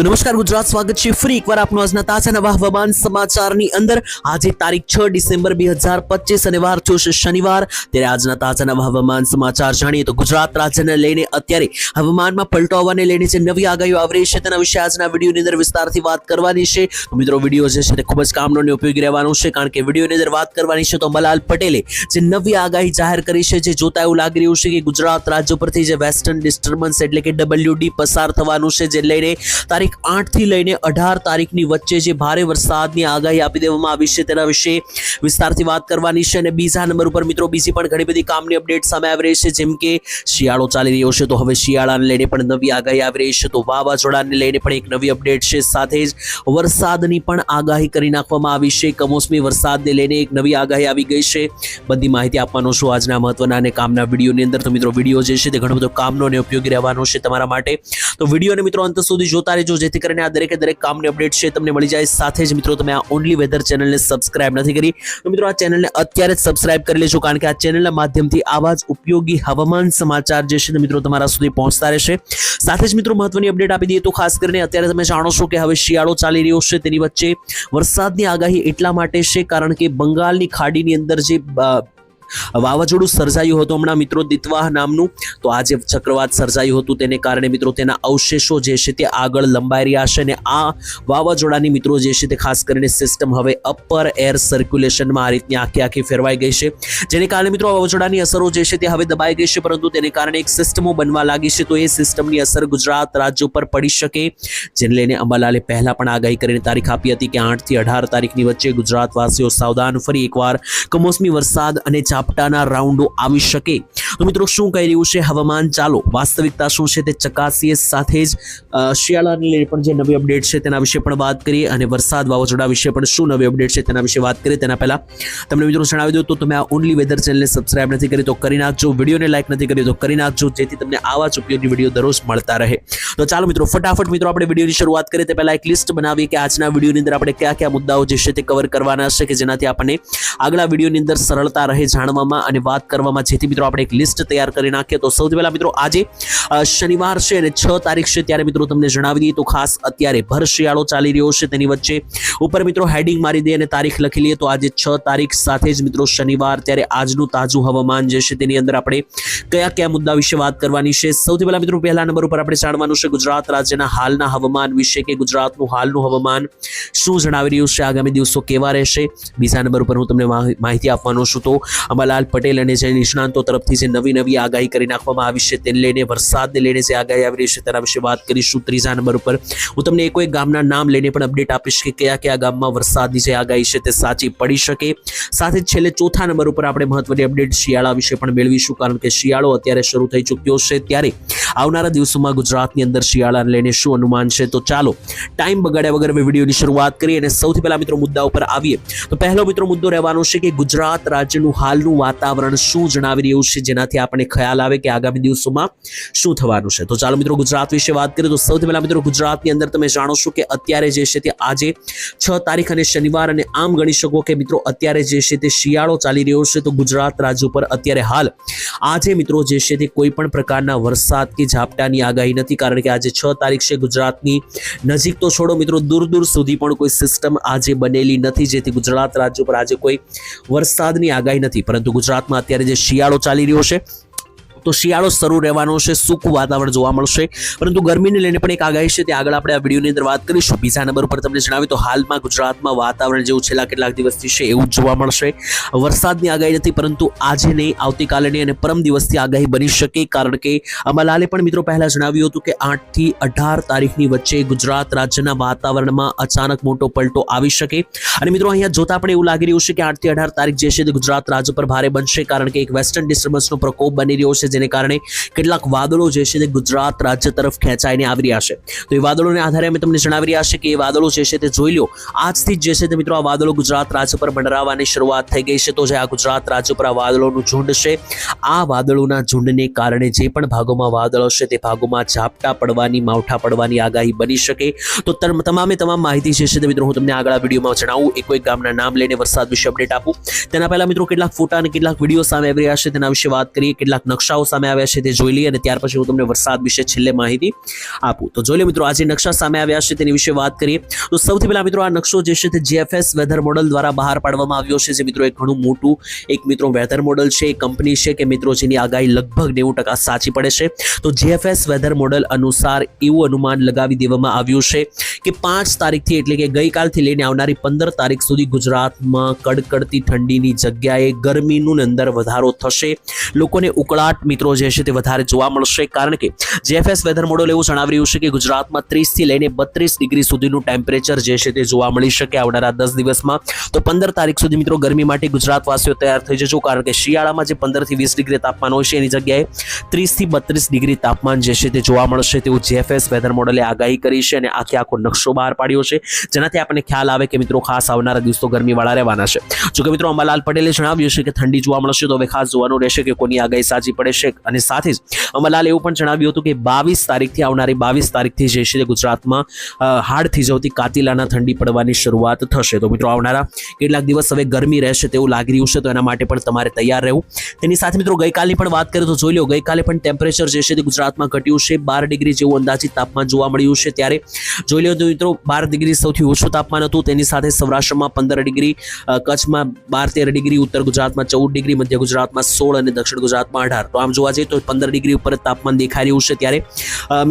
તો નમસ્કાર ગુજરાત, સ્વાગત છે ફરી એકવાર આપનું આજના તાજા નવા હવામાન સમાચારની અંદર। આજે તારીખ 6 ડિસેમ્બર 2025 અને વાર છે શનિવાર। ત્યારે આજના તાજા નવા હવામાન સમાચાર જાણીએ તો ગુજરાત રાજ્યને લઈને અત્યારે હવામાનમાં પલટો આવવાને લઈને જે નવી આગાહીઓ આવી રહી છે તેના વિશે આજના વિડીયોની અંદર વિસ્તારથી વાત કરવાની છે। તો મિત્રો વિડીયો જે છે તે ખૂબ જ કામનો અને ઉપયોગી રહેવાનો છે, કારણ કે વિડીયોની અંદર વાત કરવાની છે તો અંબાલાલ પટેલે જે નવી આગાહી જાહેર કરી છે, જે જોતા એવું લાગી રહ્યું છે કે ગુજરાત રાજ્ય પરથી જે વેસ્ટર્ન ડિસ્ટર્બન્સ એટલે કે WD પસાર થવાનું છે, જે લઈને તારીખ 8 થી લઈને 18 તારીખની વચ્ચે જે ભારે વરસાદની આગાહી આપી દેવામાં આવી છે તેના વિશે વિસ્તારથી વાત કરવાની છે। અને બીજા નંબર ઉપર મિત્રો બીજી પણ ઘણી બધી કામની અપડેટ સામે આવી રહી છે, જેમ કે શિયાળો ચાલી રહ્યો છે તો હવે શિયાળાને લઈને પણ નવી આગાહી આવી રહી છે, તો વાવાઝોડાને લઈને પણ એક નવી અપડેટ છે, સાથે જ વરસાદની પણ આગાહી કરી નાખવામાં આવી છે। કમોસમી વરસાદને લઈને એક નવી આગાહી આવી ગઈ છે। બધી માહિતી આપવાનો છું આજના મહત્વના અને કામના વિડીયોની અંદર। તો મિત્રો વિડીયો જે છે તે ઘણો બધો કામનો અને ઉપયોગી રહેવાનો છે તમારા માટે, તો વિડીયોને મિત્રો અંત સુધી જોતા રહેજો, જેથી કરીને આ દરેકે દરેક કામની અપડેટ છે તમને મળી જાય। સાથે જ મિત્રો તમે આ ઓનલી વેધર ચેનલને સબસ્ક્રાઇબ નથી કરી તો મિત્રો આ ચેનલને અત્યારે જ સબસ્ક્રાઇબ કરી લેજો, કારણ કે આ ચેનલના માધ્યમથી આવા જ ઉપયોગી હવામાન સમાચાર જે છે મિત્રો તમારા સુધી પહોંચતા રહેશે। સાથે જ મિત્રો મહત્વની અપડેટ આપી દઈએ તો ખાસ કરીને અત્યારે તમે જાણો છો કે હવે શિયાળો ચાલી રહ્યો છે, તેની વચ્ચે વરસાદની આગાહી એટલા માટે છે કારણ કે બંગાળની ખાડીની અંદર જે વાવાઝોડું સર્જાયું હતું હમણાં મિત્રો દિતવાહ નામનું, તો આ જે ચક્રવાત સર્જાયું હતું તેને કારણે મિત્રો તેના અવશેષો જે છે તે આગળ લંબાઈ રહ્યા છે, અને આ વાવાઝોડાની મિત્રો જે છે તે ખાસ કરીને સિસ્ટમ હવે અપર એર સર્ક્યુલેશનમાં આ રીતની આખી ફેરવાઈ ગઈ છે, જેને કારણે મિત્રો વાવાઝોડાની અસરો જે છે તે હવે દબાઈ ગઈ છે, પરંતુ તેને કારણે એક સિસ્ટમો બનવા લાગી છે, તો એ સિસ્ટમની અસર ગુજરાત રાજ્ય ઉપર પડી શકે, જેને લઈને અંબાલાલે પહેલા પણ આગાહી કરીને તારીખ આપી હતી કે 8 થી 18 તારીખની વચ્ચે ગુજરાતવાસીઓ સાવધાન, ફરી એકવાર કમોસમી વરસાદ અને ઝાપટાના રાઉન્ડો આવી શકે। તો મિત્રો શું કહી રહ્યું છે હવામાન, ચાલો વાસ્તવિકતા શું છે તે ચકાસીએ, સાથે જ શિયાળાને લઈને પણ જે નવી અપડેટ છે તેના વિશે પણ વાત કરીએ, અને વરસાદ વાવાઝોડા વિશે પણ શું નવી અપડેટ છે તેના વિશે વાત કરીએ। તેના પહેલા તમને મિત્રો જણાવી દઉં તો તમે આ ઓનલી વેધર ચેનલને સબસ્ક્રાઇબ નથી કરી તો કરી નાખજો, વિડીયોને લાઈક નથી કરી તો કરી નાખજો, જેથી તમને આવા જ ઉપયોગી વિડીયો દરરોજ મળતા રહે। તો ચાલો મિત્રો ફટાફટ મિત્રો આપણે વિડીયોની શરૂઆત કરીએ તે પહેલા એક લિસ્ટ બનાવીએ કે આજના વિડીયોની અંદર આપણે કયા કયા મુદ્દાઓ જે છે તે કવર કરવાના છે, કે જેનાથી આપણને આગલા વિડીયોની અંદર સરળતા રહે જાણવામાં અને વાત કરવામાં, જેથી મિત્રો આપણે એક લિસ્ટ તૈયાર કરી નાખીએ। તો સૌથી પહેલા મિત્રો આજે શનિવાર છે અને 6 તારીખ છે, ત્યારે મિત્રો તમને જણાવી દઈએ તો ખાસ અત્યારે ભર શિયાળો ચાલી રહ્યો છે, તેની વચ્ચે ઉપર મિત્રો હેડિંગ મારી દઈએ અને તારીખ લખી લઈએ, તો આજે 6 તારીખ સાથે જ મિત્રો શનિવાર, ત્યારે આજનું તાજું હવામાન જે છે તેની અંદર આપણે કયા કયા મુદ્દા વિશે વાત કરવાની છે। સૌથી પહેલા મિત્રો પહેલા નંબર ઉપર આપણે જાણવાનું છે ગુજરાત રાજ્યના હાલના હવામાન વિશે, કે ગુજરાતનું હાલનું હવામાન શું જણાવી રહ્યું છે, આગામી દિવસો કેવા રહેશે। બીજા નંબર ઉપર હું તમને માહિતી આપવાનો છું, તો અંબાલાલ પટેલ અને જે નિષ્ણાંતો તરફથી જે નવી આગાહી કરી નાખવામાં આવી છે તેને લઈને, વરસાદને લઈને જે આગાહી આવી રહી છે તેના વિશે વાત કરીશું। ત્રીજા નંબર ઉપર હું તમને એક ગામના નામ લઈને પણ અપડેટ આપીશ કે કયા કયા ગામમાં વરસાદની જે આગાહી છે તે સાચી પડી શકે। સાથે જ છેલ્લે ચોથા નંબર ઉપર આપણે મહત્વની અપડેટ શિયાળા વિશે પણ મેળવીશું, કારણ કે શિયાળો અત્યારે શરૂ થઈ ચૂક્યો છે, ત્યારે આવનારા દિવસોમાં ગુજરાતની અંદર શિયાળાને લઈને શું અનુમાન છે। તો ચાલો ટાઈમ બગાડ્યા વગર વિડીયોની શરૂઆત કરીએ અને સૌથી પહેલા મિત્રો મુદ્દા ઉપર આવીએ। તો પહેલો મિત્રો મુદ્દો રહેવાનો છે કે ગુજરાત રાજ્યનું હાલનું વાતાવરણ શું જણાવી રહ્યું છે, જેનાથી આપણને ખ્યાલ આવે કે આગામી દિવસોમાં શું થવાનું છે। તો ચાલો મિત્રો ગુજરાત વિશે વાત કરીએ। તો સૌથી પહેલા મિત્રો ગુજરાતની અંદર તમે જાણો છો કે અત્યારે જે છે તે આજે 6 તારીખ અને શનિવાર, અને આમ ગણી શકો કે મિત્રો અત્યારે જે છે તે શિયાળો ચાલી રહ્યો છે, તો ગુજરાત રાજ્ય ઉપર અત્યારે હાલ આજે મિત્રો જે છે તે કોઈ પણ પ્રકારના વરસાદ કે ઝાપટાની આગાહી નથી, કારણ કે આજે 6 તારીખ છે, ગુજરાતની નજીક તો છોડો મિત્રો દૂર સુધી પણ કોઈ સિસ્ટમ આજે બનેલી નથી, જેથી ગુજરાત રાજ્ય પર આજે કોઈ વરસાદની આગાહી નથી, પરંતુ ગુજરાતમાં અત્યારે જે શિયાળો ચાલી રહ્યો છે તો શિયાળો શરૂ રહેવાનો છે, સૂકું વાતાવરણ જોવા મળશે, પરંતુ ગરમીને લઈને પણ એક આગાહી છે, તે આગળ આપણે આ વિડીયોની અંદર વાત કરીશું। બીજા નંબર ઉપર તમને જણાવી તો હાલમાં ગુજરાતમાં વાતાવરણ જેવું છેલ્લા કેટલાક દિવસથી છે એવું જ જોવા મળશે, વરસાદની આગાહી નથી, પરંતુ આજે નહીં, આવતીકાલે નહીં અને પરમ દિવસથી આગાહી બની શકે, કારણ કે અંબાલાલે પણ મિત્રો પહેલા જણાવ્યું હતું કે 8 થી 18 તારીખની વચ્ચે ગુજરાત રાજ્યના વાતાવરણમાં અચાનક મોટો પલટો આવી શકે। અને મિત્રો અહીંયા જોતા પણ એવું લાગી રહ્યું છે કે 8 થી 18 તારીખ જે છે તે ગુજરાત રાજ્ય પર ભારે બનશે, કારણ કે એક વેસ્ટર્ન ડિસ્ટર્બન્સનો પ્રકોપ બની રહ્યો છે, જેને કારણે કેટલાક વાદળો જે છે તે ગુજરાત રાજ્ય તરફ ખેંચાઈને આવી રહ્યા છે। તો એ વાદળોને આધારે અમે તમને જણાવી રહ્યા છે કે એ વાદળો જે છે તે જોઈ લો, આજથી જ જે છે તે મિત્રો આ વાદળો ગુજરાત રાજ્ય પર મંડરાવવાની શરૂઆત થઈ ગઈ છે। તો જે આ ગુજરાત રાજ્ય પર આ વાદળોનું ઝુંડ છે, આ વાદળોના ઝુંડને કારણે જે પણ ભાગોમાં વાદળો છે તે ભાગોમાં ઝાપટા પડવાની, માવઠા પડવાની આગાહી બની શકે। તો તમામ માહિતી જે છે તે મિત્રો હું તમને આગળ વિડીયોમાં જણાવું, એક ગામના નામ લઈને વરસાદ વિશે અપડેટ આપું, તેના પહેલા મિત્રો કેટલાક ફોટા અને કેટલાક વિડીયો સામે આવી રહ્યા છે તેના વિશે વાત કરીએ, કેટલાક નકશાઓ નકશાઓ સામે આવ્યા છે તે જોઈ લઈએ અને ત્યાર પછી હું તમને વરસાદ વિશે છેલ્લે માહિતી આપું. તો જોઈ લો મિત્રો, આ જે નકશા સામે આવ્યા છે તેની વિશે વાત કરીએ તો સૌથી પહેલા મિત્રો આ નકશો જે છે તે GFS વેધર મોડલ દ્વારા બહાર પાડવામાં આવ્યો છે, જે મિત્રો એક ઘણું મોટું એક મિત્રો વેધર મોડલ છે, એક કંપની છે કે મિત્રો જેની આગાહી લગભગ 90% સાચી પડે છે. તો GFS વેધર મોડલ અનુસાર એવું અનુમાન લગાવી દેવામાં આવ્યું છે કે 5 તારીખથી એટલે કે ગઈકાલથી લઈને આવનારી 15 તારીખ સુધી ગુજરાતમાં કડકડતી ઠંડીની જગ્યાએ ગરમીનું અંદર વધારો થશે. લોકોને ઉકળાટ મિત્રો જે છે તે વધારે જોવા મળશે, કારણ કે GFS વેધર મોડલ એવું જણાવી રહ્યું છે કે ગુજરાતમાં 30 થી લઈને 32 ડિગ્રી સુધીનું ટેમ્પરેચર જે છે તે જોવા મળી શકે આવનારા 10 દિવસમાં. તો 15 તારીખ સુધી મિત્રો ગરમી માટે ગુજરાતવાસીઓ તૈયાર થઈ જજો, કારણ કે શિયાળામાં જે 15 થી 20 ડિગ્રી તાપમાન હોય છે એની જગ્યાએ 30 થી 32 ડિગ્રી તાપમાન જે છે તે જોવા મળશે તેવું GFS વેધર મોડલે આગાહી કરી છે અને આખો નકશો બહાર પાડ્યો છે, જેનાથી આપણને ખ્યાલ આવે કે મિત્રો ખાસ આવનારા દિવસો ગરમીવાળા રહેવાના છે. જો કે મિત્રો અંબાલાલ પટેલે જણાવ્યું છે કે ઠંડી જોવા મળશે, તો હવે ખાસ જોવાનું રહેશે કે કોની આગાહી સાચી પડે છે. અને સાથે જ અંબાલાલ એવું પણ જણાવ્યું હતું કે 22 તારીખથી આવનારી 22 તારીખથી જે છે ગુજરાતમાં હાડ થીજવતી કાતિલાના ઠંડી પડવાની શરૂઆત થશે. તો મિત્રો આવનારા કેટલાક દિવસ હવે ગરમી રહેશે તેવું લાગી રહ્યું છે, તો એના માટે પણ તમારે તૈયાર રહેવું. તેની સાથે મિત્રો ગઈકાલની પણ વાત કરીએ તો જોઈ લો, ગઈકાલે પણ ટેમ્પરેચર જે છે તે ગુજરાતમાં ઘટ્યું છે, 12 ડિગ્રી જેવું અંદાજિત તાપમાન જોવા મળ્યું છે. ત્યારે જોઈ લો તો મિત્રો 12 ડિગ્રી સૌથી ઓછું તાપમાન હતું, તેની સાથે સૌરાષ્ટ્રમાં 15 ડિગ્રી, કચ્છમાં 12-13 ડિગ્રી, ઉત્તર ગુજરાતમાં 14 ડિગ્રી, મધ્ય ગુજરાતમાં 16 અને દક્ષિણ ગુજરાતમાં 18. તો આમ જોવા જઈએ તો 15 ડિગ્રી ઉપર તાપમાન દેખાઈ રહ્યું છે. ત્યારે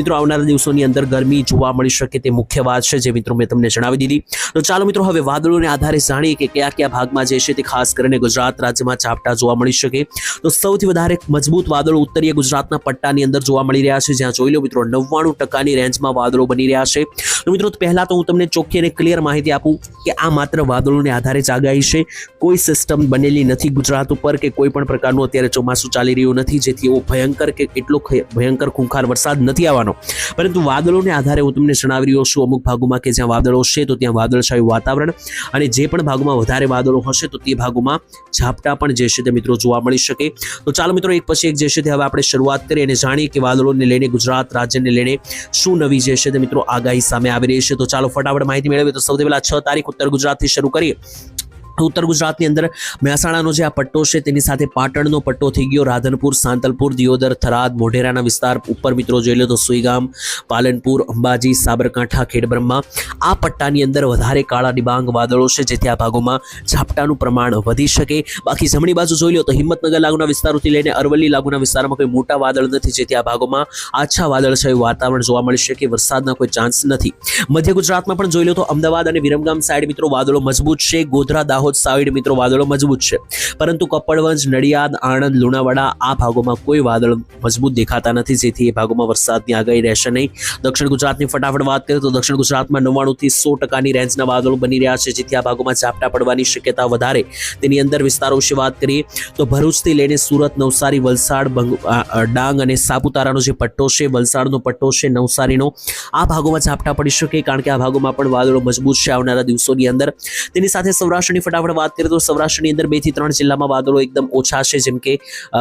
મિત્રો આવનારા દિવસોની અંદર ગરમી જોવા મળી શકે તે મુખ્ય વાત છે, જે મિત્રો મેં તમને જણાવી દીધી. તો ચાલો મિત્રો હવે વાદળોને આધારે જાણીએ કે કયા કયા ભાગમાં જે છે તે ખાસ કરીને ગુજરાત રાજ્યમાં ઝાપટા જોવા મળી શકે. તો સૌથી વધારે મજબૂત વાદળો ઉત્તરીય ગુજરાતના પટ્ટાની અંદર જોવા મળી રહ્યા છે, જ્યાં જોઈ લો મિત્રો 99% રેન્જમાં વાદળો બની રહ્યા છે. તો મિત્રો પહેલા તો હું તમને ચોખ્ખી અને ક્લિયર માહિતી આપું કે આ માત્ર વાદળોને આધારે જ આગાહી છે, કોઈ સિસ્ટમ બનેલી નથી ગુજરાત ઉપર કે કોઈ પણ પ્રકારનું અત્યારે ચોમાસું ચાલી રહ્યું નથી, જેથી એવો ભયંકર કે એટલો ભયંકર ખૂંખાર વરસાદ નથી આવવાનો. પરંતુ વાદળોને આધારે હું તમને જણાવી રહ્યો છું અમુક ભાગોમાં કે જ્યાં વાદળો છે તો ત્યાં વાદળછાયું વાતાવરણ, અને જે પણ ભાગોમાં વધારે વાદળો હશે તો તે ભાગોમાં ઝાપટા પણ જે છે તે મિત્રો જોવા મળી શકે. તો ચાલો મિત્રો એક પછી એક જે છે તે હવે આપણે શરૂઆત કરીએ અને જાણીએ કે વાદળોને લઈને ગુજરાત રાજ્યને લઈને શું નવી જે છે તે મિત્રો આગાહી સામે આવી રહી છે. તો ચાલો ફટાફટ માહિતી મેળવીએ. તો સૌથી પહેલા 6 તારીખ ઉત્તર ગુજરાતથી શરૂ કરીએ. ઉત્તર ગુજરાતની અંદર મહેસાણાનો જે આ પટ્ટો છે તેની સાથે પાટણનો પટ્ટો થઈ ગયો, રાધનપુર, સાંતલપુર, દિયોદર, થરાદ, મોઢેરાના વિસ્તાર ઉપર મિત્રો જોઈ લો તો સુઈગામ, પાલનપુર, અંબાજી, સાબરકાંઠા, ખેડબ્રહ્મા આ પટ્ટાની અંદર વધારે કાળા ડિબાંગ વાદળો છે, જેથી આ ભાગોમાં ઝાપટાનું પ્રમાણ વધી શકે. બાકી જમણી બાજુ જોઈ લો તો હિંમતનગર લાગુના વિસ્તારોથી લઈને અરવલ્લી લાગુના વિસ્તારમાં કોઈ મોટા વાદળ નથી, જેથી આ ભાગોમાં આછા વાદળછાયું વાતાવરણ જોવા મળી શકે, વરસાદના કોઈ ચાન્સ નથી. મધ્ય ગુજરાતમાં પણ જોઈ લો તો અમદાવાદ અને વિરમગામ સાઈડ મિત્રો વાદળો મજબૂત છે, ગોધરા, દાહોદ સાઈડ મિત્રો વાદળો મજબૂત છે, પરંતુ કપડવંજ, નડિયાદ, આણંદ, લુણાવાડા આ ભાગોમાં કોઈ વાદળ મજબૂત દેખાતા નથી, જેથી એ ભાગોમાં વરસાદની આગાહી રહેશે નહીં. દક્ષિણ ગુજરાતની ફટાફટ વાત કરીએ તો દક્ષિણ ગુજરાતમાં 99 થી 100% રેન્જના વાદળો બની રહ્યા છે, જેથી આ ભાગોમાં ઝાપટા પડવાની શક્યતા વધારે. તેની અંદર વિસ્તારો વિશે વાત કરીએ તો ભરૂચથી લઈને સુરત, નવસારી, વલસાડ, ડાંગ અને સાપુતારાનો જે પટ્ટો છે, વલસાડનો પટ્ટો છે, નવસારીનો આ ભાગોમાં ઝાપટા પડી શકે, કારણ કે આ ભાગોમાં પણ વાદળો મજબૂત છે આવનારા દિવસોની અંદર. તેની સાથે સૌરાષ્ટ્રની ફટાફટ વાત કરીએ તો સૌરાષ્ટ્રની અંદર 2 થી 3 જિલ્લામાં વાદળો એકદમ ઓછા છે, જેમ કે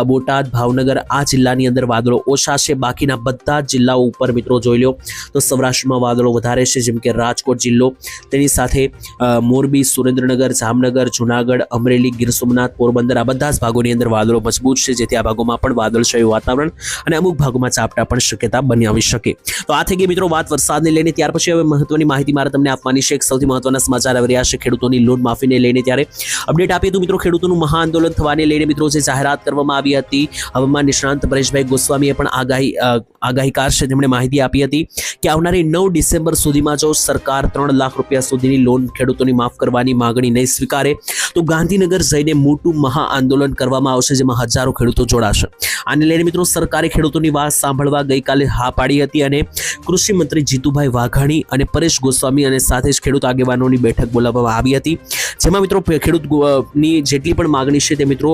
બોટાદ, ભાવનગર આ જિલ્લાની અંદર વાદળો ઓછા છે. બાકીના બધા જિલ્લાઓ ઉપર મિત્રો જોઈ લો તો સૌરાષ્ટ્રમાં વાદળો વધારે છે, જેમ કે રાજકોટ જિલ્લો, તેની સાથે મોરબી, સુરેન્દ્રનગર, જામનગર, જુનાગઢ, અમરેલી, ગીર સોમનાથ, પોરબંદર આ બધા જ ભાગોની અંદર વાદળો મજબૂત છે, જેથી આ ભાગોમાં પણ વાદળછાયું વાતાવરણ અને અમુક ભાગોમાં ઝાપટા પણ શક્યતા બનાવી શકે. તો આ થઈ ગઈ મિત્રો વાત વરસાદને લઈને. ત્યાર પછી હવે મહત્વની માહિતી મારે તમને આપવાની છે. એક સૌથી મહત્વના સમાચાર આવી રહ્યા છે ખેડૂતોની લોન માફીને લઈને. ત્યારે અપડેટ આપીએ તો મિત્રો ખેડૂતોનું મહા આંદોલન થવાને લઈને મિત્રો જે જાહેરાત કરવામાં આવી હતી, હવામાન નિષ્ણાંત પરેશભાઈ ગોસ્વામીએ પણ આગાહીકાર છે, તેમણે માહિતી આપી હતી કે આવનારી 9 ડિસેમ્બર સુધીમાં જો સરકાર 3 લાખ રૂપિયા સુધીની લોન ખેડૂતોની માફ કરવાની માંગણી નહીં સ્વીકારે તો ગાંધીનગર જઈને મોટું મહા આંદોલન કરવામાં આવશે, જેમાં હજારો ખેડૂતો જોડાશે. આને લઈને મિત્રો સરકારે ખેડૂતોની વાત સાંભળવા ગઈકાલે હા પાડી હતી અને કૃષિ મંત્રી જીતુભાઈ વાઘાણી અને પરેશ ગોસ્વામી અને સાથે જ ખેડૂત આગેવાનોની બેઠક બોલાવવામાં આવી હતી, જેમાં મિત્રો ખેડૂતની જેટલી પણ માંગણી છે તે મિત્રો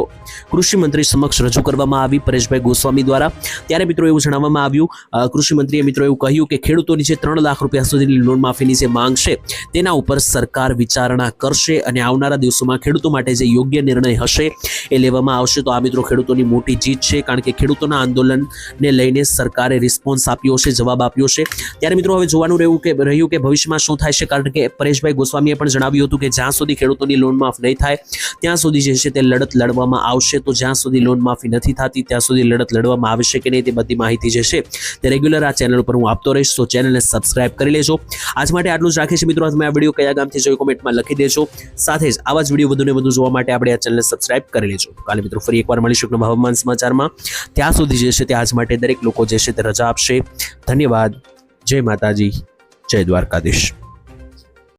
કૃષિ મંત્રી સમક્ષ રજૂ કરવામાં આવી પરેશભાઈ ગોસ્વામી દ્વારા. ત્યારે મિત્રો એવું જણાવવામાં આવ્યું, કૃષિ મંત્રીએ મિત્રો એવું કહ્યું કે ખેડૂતોની જે 3 લાખ રૂપિયા સુધીની લોન માફીની જે માંગ છે તેના ઉપર સરકાર વિચારણા કરશે અને આવનારા દિવસોમાં ખેડૂતો માટે જે યોગ્ય નિર્ણય હશે એ લેવામાં આવશે. તો આ મિત્રો ખેડૂતોની મોટી જીત છે, કારણ કે ખેડૂતોના આંદોલનને લઈને સરકારે રિસ્પોન્સ આપ્યો છે, જવાબ આપ્યો છે. ત્યારે મિત્રો હવે જોવાનું રહ્યું કે ભવિષ્યમાં શું થાય છે, કારણ કે પરેશભાઈ ગોસ્વામીએ પણ જણાવ્યું હતું કે જ્યાં સુધી ખેડૂતોની લોન માફ નહીં થાય ત્યાં સુધી જે છે તે લડત લડવામાં આવશે. તો જ્યાં સુધી લોન માફી નથી થતી ત્યાં સુધી લડત લડવામાં આવશે કે નહીં તે બધી માહિતી જે છે તે રેગ્યુલર આ ચેનલ ઉપર હું આપતો રહીશ. તો ચેનલને સબસ્ક્રાઇબ કરી લેજો. આજ માટે આટલું જ રાખીએ છીએ મિત્રો. તમે આ વિડીયો કયા ગામથી જોયો કોમેન્ટમાં લખી દેજો. સાથે જ આવા જ વિડીયો વધુને વધુ જોવા માટે આપણે આ ચેનલને સબસ્ક્રાઇબ કરી લેજો. કાલે મિત્રો ફરી એકવાર મળીશું નવા હવામાન સમાચારમાં. ત્યાં સુધી જે છે તે આજ માટે દરેક લોકો જે છે તે રજા આપશે. ધન્યવાદ. જય માતાજી, જય દ્વારકાધીશ.